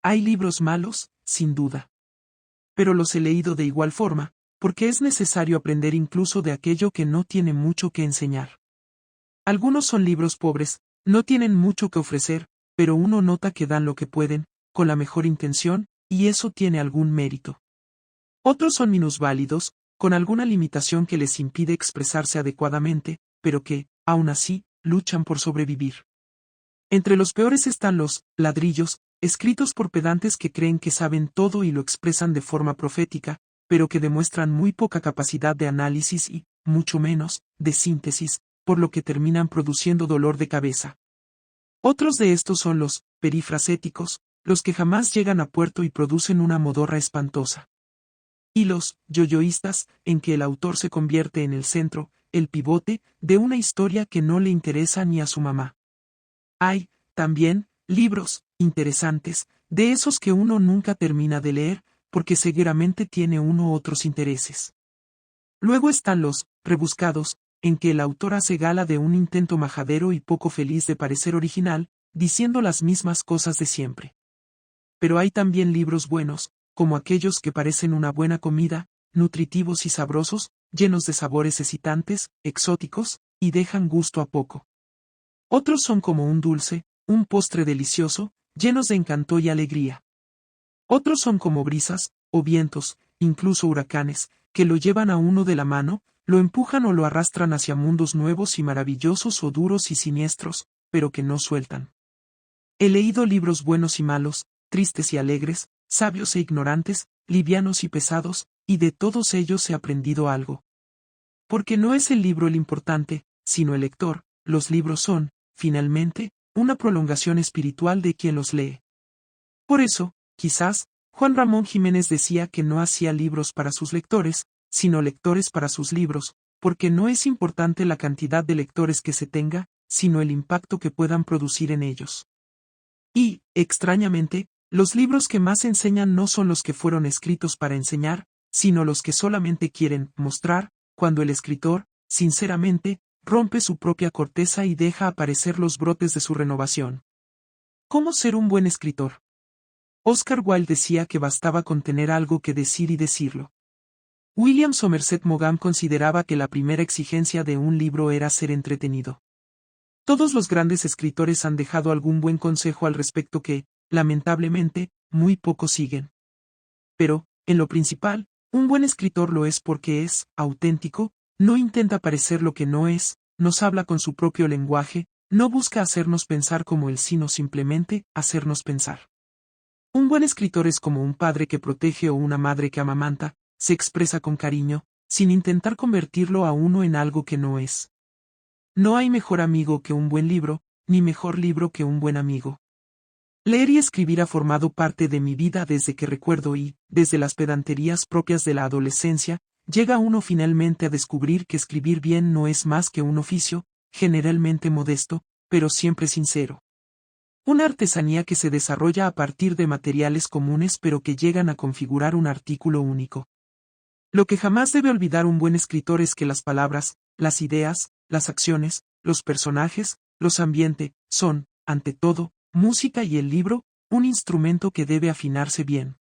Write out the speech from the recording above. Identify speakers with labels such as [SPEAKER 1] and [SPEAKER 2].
[SPEAKER 1] Hay libros malos, sin duda. Pero los he leído de igual forma, porque es necesario aprender incluso de aquello que no tiene mucho que enseñar. Algunos son libros pobres, no tienen mucho que ofrecer, pero uno nota que dan lo que pueden, con la mejor intención, y eso tiene algún mérito. Otros son minusválidos, con alguna limitación que les impide expresarse adecuadamente, pero que, aún así, luchan por sobrevivir. Entre los peores están los ladrillos, escritos por pedantes que creen que saben todo y lo expresan de forma profética, pero que demuestran muy poca capacidad de análisis y, mucho menos, de síntesis, por lo que terminan produciendo dolor de cabeza. Otros de estos son los perifraséticos, los que jamás llegan a puerto y producen una modorra espantosa. Y los yoyoístas, en que el autor se convierte en el centro, el pivote, de una historia que no le interesa ni a su mamá. Hay, también, libros interesantes, de esos que uno nunca termina de leer, porque seguramente tiene uno otros intereses. Luego están los rebuscados, en que el autor hace gala de un intento majadero y poco feliz de parecer original, diciendo las mismas cosas de siempre. Pero hay también libros buenos, como aquellos que parecen una buena comida, nutritivos y sabrosos, llenos de sabores excitantes, exóticos, y dejan gusto a poco. Otros son como un dulce, un postre delicioso, llenos de encanto y alegría. Otros son como brisas, o vientos, incluso huracanes, que lo llevan a uno de la mano, lo empujan o lo arrastran hacia mundos nuevos y maravillosos o duros y siniestros, pero que no sueltan. He leído libros buenos y malos, tristes y alegres, sabios e ignorantes, livianos y pesados, y de todos ellos he aprendido algo. Porque no es el libro el importante, sino el lector, los libros son, finalmente, una prolongación espiritual de quien los lee. Por eso, quizás, Juan Ramón Jiménez decía que no hacía libros para sus lectores, sino lectores para sus libros, porque no es importante la cantidad de lectores que se tenga, sino el impacto que puedan producir en ellos. Y, extrañamente, los libros que más enseñan no son los que fueron escritos para enseñar, sino los que solamente quieren mostrar, cuando el escritor, sinceramente, rompe su propia corteza y deja aparecer los brotes de su renovación. ¿Cómo ser un buen escritor? Oscar Wilde decía que bastaba con tener algo que decir y decirlo. William Somerset Maugham consideraba que la primera exigencia de un libro era ser entretenido. Todos los grandes escritores han dejado algún buen consejo al respecto que, lamentablemente, muy pocos siguen. Pero, en lo principal, un buen escritor lo es porque es auténtico, no intenta parecer lo que no es, nos habla con su propio lenguaje, no busca hacernos pensar como él sino simplemente hacernos pensar. Un buen escritor es como un padre que protege o una madre que amamanta, se expresa con cariño, sin intentar convertirlo a uno en algo que no es. No hay mejor amigo que un buen libro, ni mejor libro que un buen amigo. Leer y escribir ha formado parte de mi vida desde que recuerdo y, desde las pedanterías propias de la adolescencia, llega uno finalmente a descubrir que escribir bien no es más que un oficio, generalmente modesto, pero siempre sincero. Una artesanía que se desarrolla a partir de materiales comunes pero que llegan a configurar un artículo único. Lo que jamás debe olvidar un buen escritor es que las palabras, las ideas, las acciones, los personajes, los ambientes, son, ante todo, música y el libro, un instrumento que debe afinarse bien.